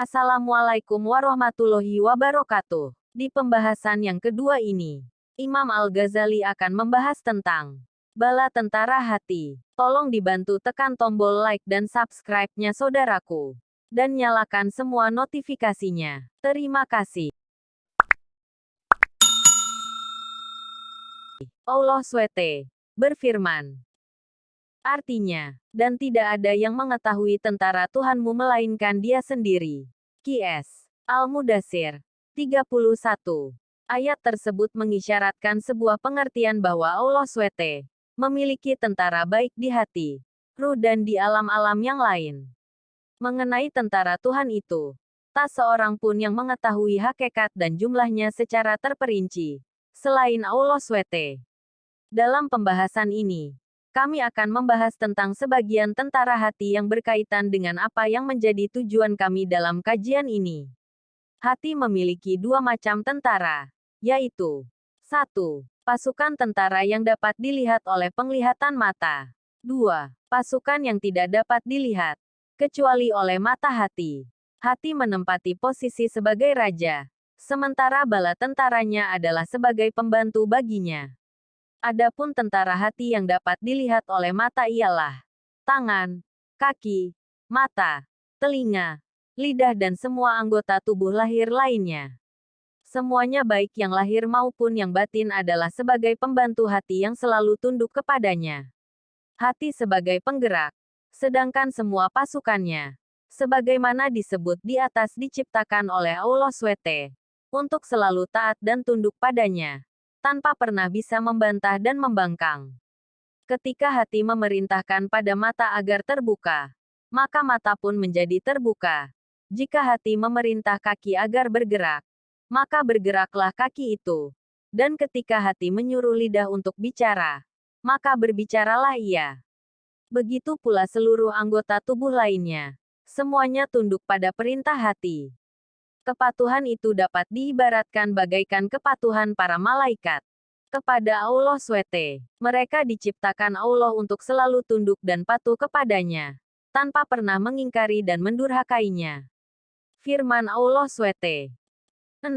Assalamualaikum warahmatullahi wabarakatuh. Di pembahasan yang kedua ini, Imam Al-Ghazali akan membahas tentang bala tentara hati. Tolong dibantu tekan tombol like dan subscribe-nya saudaraku. Dan nyalakan semua notifikasinya. Terima kasih. Allah SWT berfirman. Artinya, dan tidak ada yang mengetahui tentara Tuhanmu melainkan Dia sendiri. Qs. Al-Mudassir 31. Ayat tersebut mengisyaratkan sebuah pengertian bahwa Allah SWT memiliki tentara baik di hati, ruh dan di alam-alam yang lain. Mengenai tentara Tuhan itu, tak seorang pun yang mengetahui hakikat dan jumlahnya secara terperinci, selain Allah SWT. Dalam pembahasan ini, kami akan membahas tentang sebagian tentara hati yang berkaitan dengan apa yang menjadi tujuan kami dalam kajian ini. Hati memiliki dua macam tentara, yaitu 1. Pasukan tentara yang dapat dilihat oleh penglihatan mata. 2. Pasukan yang tidak dapat dilihat, kecuali oleh mata hati. Hati menempati posisi sebagai raja, sementara bala tentaranya adalah sebagai pembantu baginya. Adapun tentara hati yang dapat dilihat oleh mata ialah tangan, kaki, mata, telinga, lidah dan semua anggota tubuh lahir lainnya. Semuanya baik yang lahir maupun yang batin adalah sebagai pembantu hati yang selalu tunduk kepadanya. Hati sebagai penggerak, sedangkan semua pasukannya, sebagaimana disebut di atas diciptakan oleh Allah SWT, untuk selalu taat dan tunduk padanya, tanpa pernah bisa membantah dan membangkang. Ketika hati memerintahkan pada mata agar terbuka, maka mata pun menjadi terbuka. Jika hati memerintah kaki agar bergerak, maka bergeraklah kaki itu. Dan ketika hati menyuruh lidah untuk bicara, maka berbicaralah ia. Begitu pula seluruh anggota tubuh lainnya. Semuanya tunduk pada perintah hati. Kepatuhan itu dapat diibaratkan bagaikan kepatuhan para malaikat kepada Allah SWT. Mereka diciptakan Allah untuk selalu tunduk dan patuh kepadanya, tanpa pernah mengingkari dan mendurhakainya. Firman Allah SWT. 6.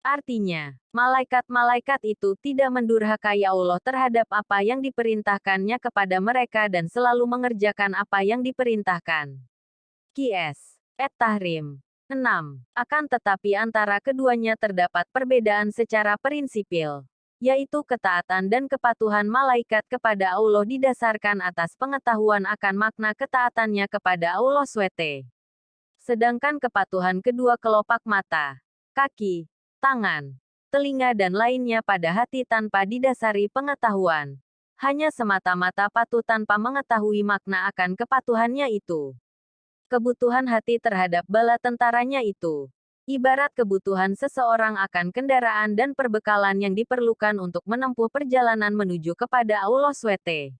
Artinya, malaikat-malaikat itu tidak mendurhakai Allah terhadap apa yang diperintahkannya kepada mereka dan selalu mengerjakan apa yang diperintahkan. Qs. At-Tahrim 6. Akan tetapi antara keduanya terdapat perbedaan secara prinsipil, yaitu ketaatan dan kepatuhan malaikat kepada Allah didasarkan atas pengetahuan akan makna ketaatannya kepada Allah SWT. Sedangkan kepatuhan kedua kelopak mata, kaki, tangan, telinga dan lainnya pada hati tanpa didasari pengetahuan, hanya semata-mata patuh tanpa mengetahui makna akan kepatuhannya itu. Kebutuhan hati terhadap bala tentaranya itu ibarat kebutuhan seseorang akan kendaraan dan perbekalan yang diperlukan untuk menempuh perjalanan menuju kepada Allah SWT.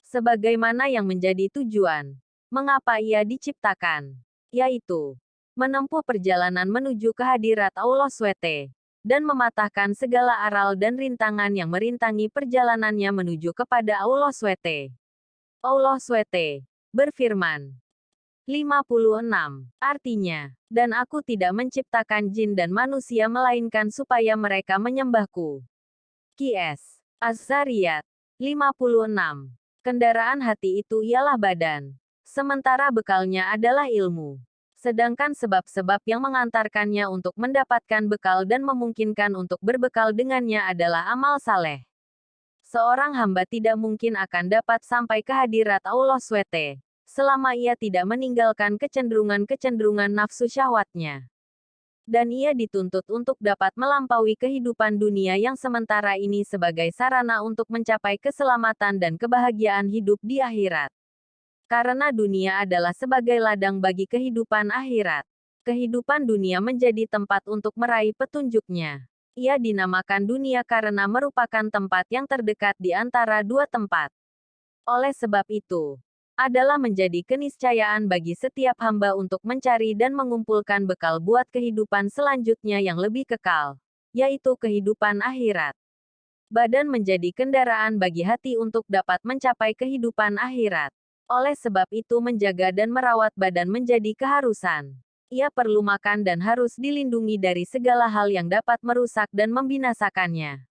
Sebagaimana yang menjadi tujuan, mengapa ia diciptakan, yaitu menempuh perjalanan menuju kehadirat Allah SWT, dan mematahkan segala aral dan rintangan yang merintangi perjalanannya menuju kepada Allah SWT. Allah SWT berfirman. 56. Artinya, dan aku tidak menciptakan jin dan manusia melainkan supaya mereka menyembahku. Qs. Az-Zariyat 56. Kendaraan hati itu ialah badan, sementara bekalnya adalah ilmu. Sedangkan sebab-sebab yang mengantarkannya untuk mendapatkan bekal dan memungkinkan untuk berbekal dengannya adalah amal saleh. Seorang hamba tidak mungkin akan dapat sampai ke hadirat Allah SWT selama ia tidak meninggalkan kecenderungan-kecenderungan nafsu syahwatnya. Dan ia dituntut untuk dapat melampaui kehidupan dunia yang sementara ini sebagai sarana untuk mencapai keselamatan dan kebahagiaan hidup di akhirat. Karena dunia adalah sebagai ladang bagi kehidupan akhirat. Kehidupan dunia menjadi tempat untuk meraih petunjuknya. Ia dinamakan dunia karena merupakan tempat yang terdekat di antara dua tempat. Oleh sebab itu, adalah menjadi keniscayaan bagi setiap hamba untuk mencari dan mengumpulkan bekal buat kehidupan selanjutnya yang lebih kekal, yaitu kehidupan akhirat. Badan menjadi kendaraan bagi hati untuk dapat mencapai kehidupan akhirat. Oleh sebab itu menjaga dan merawat badan menjadi keharusan. Ia perlu makan dan harus dilindungi dari segala hal yang dapat merusak dan membinasakannya.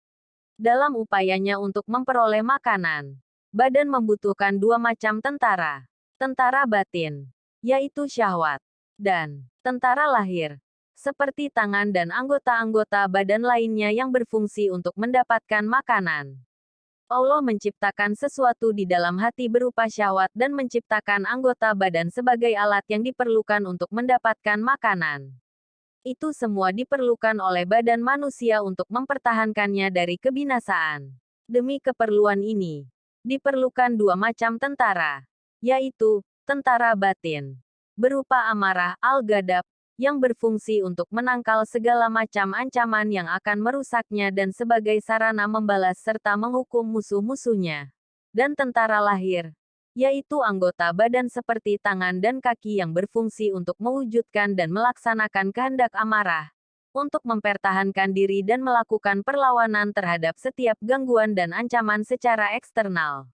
Dalam upayanya untuk memperoleh makanan, badan membutuhkan dua macam tentara. Tentara batin, yaitu syahwat, dan tentara lahir, seperti tangan dan anggota-anggota badan lainnya yang berfungsi untuk mendapatkan makanan. Allah menciptakan sesuatu di dalam hati berupa syahwat dan menciptakan anggota badan sebagai alat yang diperlukan untuk mendapatkan makanan. Itu semua diperlukan oleh badan manusia untuk mempertahankannya dari kebinasaan. Demi keperluan ini, diperlukan dua macam tentara, yaitu tentara batin, berupa amarah al-ghadab, yang berfungsi untuk menangkal segala macam ancaman yang akan merusaknya dan sebagai sarana membalas serta menghukum musuh-musuhnya. Dan tentara lahir, yaitu anggota badan seperti tangan dan kaki yang berfungsi untuk mewujudkan dan melaksanakan kehendak amarah, untuk mempertahankan diri dan melakukan perlawanan terhadap setiap gangguan dan ancaman secara eksternal.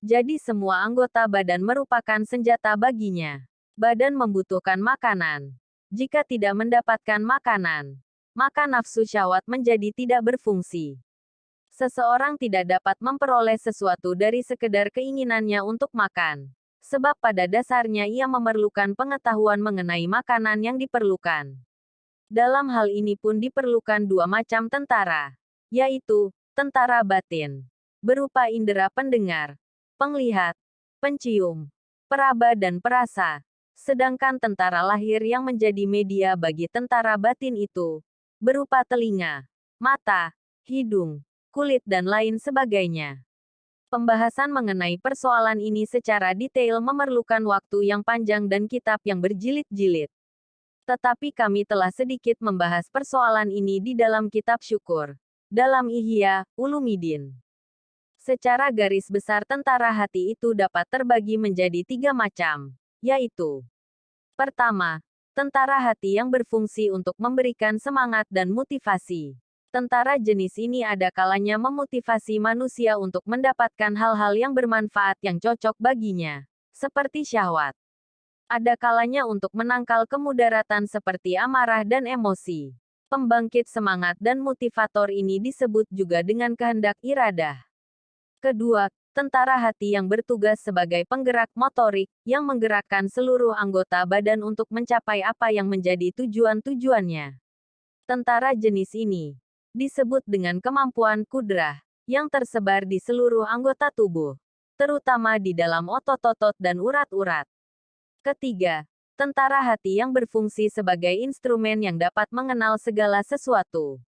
Jadi semua anggota badan merupakan senjata baginya. Badan membutuhkan makanan. Jika tidak mendapatkan makanan, maka nafsu syahwat menjadi tidak berfungsi. Seseorang tidak dapat memperoleh sesuatu dari sekedar keinginannya untuk makan, sebab pada dasarnya ia memerlukan pengetahuan mengenai makanan yang diperlukan. Dalam hal ini pun diperlukan dua macam tentara, yaitu tentara batin, berupa indera pendengar, penglihat, pencium, peraba dan perasa. Sedangkan tentara lahir yang menjadi media bagi tentara batin itu, berupa telinga, mata, hidung, kulit dan lain sebagainya. Pembahasan mengenai persoalan ini secara detail memerlukan waktu yang panjang dan kitab yang berjilid-jilid. Tetapi kami telah sedikit membahas persoalan ini di dalam kitab Syukur, dalam Ihya Ulumuddin. Secara garis besar tentara hati itu dapat terbagi menjadi tiga macam, yaitu: pertama, tentara hati yang berfungsi untuk memberikan semangat dan motivasi. Tentara jenis ini ada kalanya memotivasi manusia untuk mendapatkan hal-hal yang bermanfaat yang cocok baginya, seperti syahwat. Ada kalanya untuk menangkal kemudaratan seperti amarah dan emosi. Pembangkit semangat dan motivator ini disebut juga dengan kehendak iradah. Kedua, tentara hati yang bertugas sebagai penggerak motorik, yang menggerakkan seluruh anggota badan untuk mencapai apa yang menjadi tujuan-tujuannya. Tentara jenis ini disebut dengan kemampuan kudrah, yang tersebar di seluruh anggota tubuh, terutama di dalam otot-otot dan urat-urat. Ketiga, tentara hati yang berfungsi sebagai instrumen yang dapat mengenal segala sesuatu.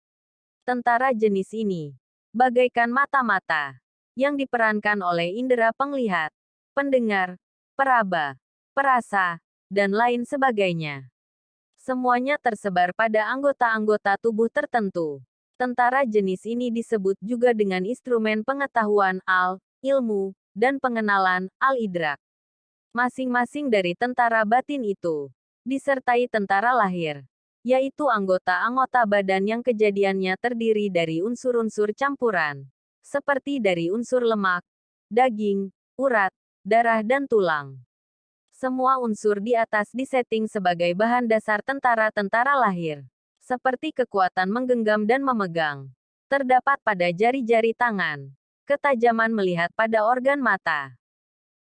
Tentara jenis ini bagaikan mata-mata yang diperankan oleh indera penglihat, pendengar, peraba, perasa, dan lain sebagainya. Semuanya tersebar pada anggota-anggota tubuh tertentu. Tentara jenis ini disebut juga dengan instrumen pengetahuan ilmu, dan pengenalan idrak. Masing-masing dari tentara batin itu disertai tentara lahir, yaitu anggota-anggota badan yang kejadiannya terdiri dari unsur-unsur campuran, seperti dari unsur lemak, daging, urat, darah dan tulang. Semua unsur di atas disetting sebagai bahan dasar tentara-tentara lahir. Seperti kekuatan menggenggam dan memegang, terdapat pada jari-jari tangan. Ketajaman melihat pada organ mata.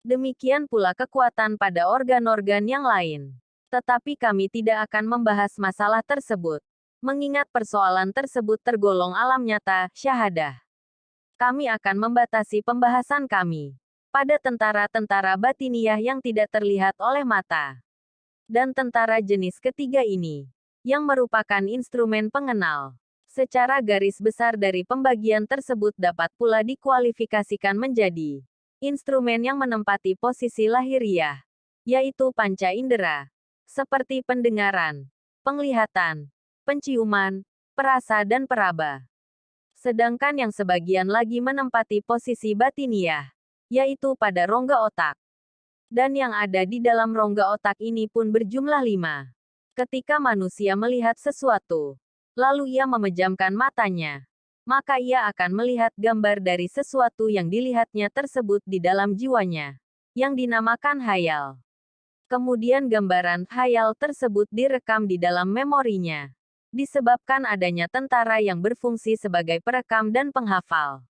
Demikian pula kekuatan pada organ-organ yang lain. Tetapi kami tidak akan membahas masalah tersebut, mengingat persoalan tersebut tergolong alam nyata, syahadah. Kami akan membatasi pembahasan kami pada tentara-tentara batiniah yang tidak terlihat oleh mata. Dan tentara jenis ketiga ini, yang merupakan instrumen pengenal. Secara garis besar dari pembagian tersebut dapat pula dikualifikasikan menjadi instrumen yang menempati posisi lahiriah, yaitu panca indera, seperti pendengaran, penglihatan, penciuman, perasa dan peraba. Sedangkan yang sebagian lagi menempati posisi batiniah, yaitu pada rongga otak. Dan yang ada di dalam rongga otak ini pun berjumlah 5. Ketika manusia melihat sesuatu, lalu ia memejamkan matanya, maka ia akan melihat gambar dari sesuatu yang dilihatnya tersebut di dalam jiwanya, yang dinamakan khayal. Kemudian gambaran khayal tersebut direkam di dalam memorinya. Disebabkan adanya tentara yang berfungsi sebagai perekam dan penghafal.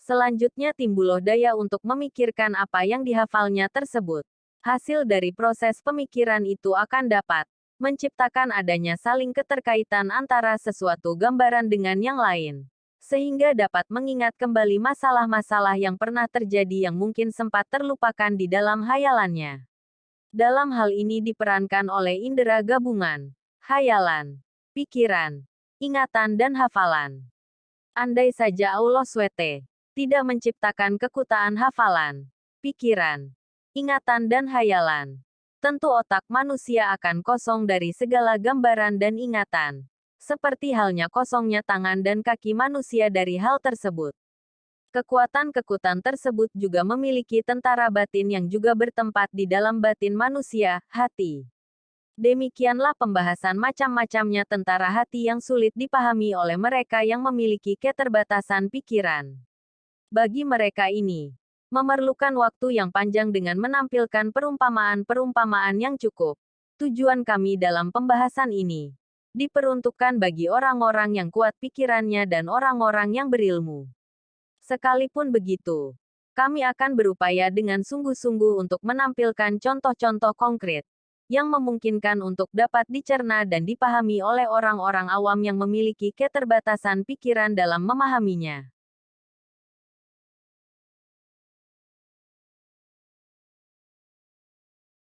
Selanjutnya timbul daya untuk memikirkan apa yang dihafalnya tersebut. Hasil dari proses pemikiran itu akan dapat menciptakan adanya saling keterkaitan antara sesuatu gambaran dengan yang lain. Sehingga dapat mengingat kembali masalah-masalah yang pernah terjadi yang mungkin sempat terlupakan di dalam hayalannya. Dalam hal ini diperankan oleh indera gabungan, hayalan, pikiran, ingatan dan hafalan. Andai saja Allah SWT tidak menciptakan kekutaan hafalan, pikiran, ingatan dan hayalan, tentu otak manusia akan kosong dari segala gambaran dan ingatan. Seperti halnya kosongnya tangan dan kaki manusia dari hal tersebut. Kekuatan-kekuatan tersebut juga memiliki tentara batin yang juga bertempat di dalam batin manusia, hati. Demikianlah pembahasan macam-macamnya tentara hati yang sulit dipahami oleh mereka yang memiliki keterbatasan pikiran. Bagi mereka ini, memerlukan waktu yang panjang dengan menampilkan perumpamaan-perumpamaan yang cukup. Tujuan kami dalam pembahasan ini diperuntukkan bagi orang-orang yang kuat pikirannya dan orang-orang yang berilmu. Sekalipun begitu, kami akan berupaya dengan sungguh-sungguh untuk menampilkan contoh-contoh konkret yang memungkinkan untuk dapat dicerna dan dipahami oleh orang-orang awam yang memiliki keterbatasan pikiran dalam memahaminya.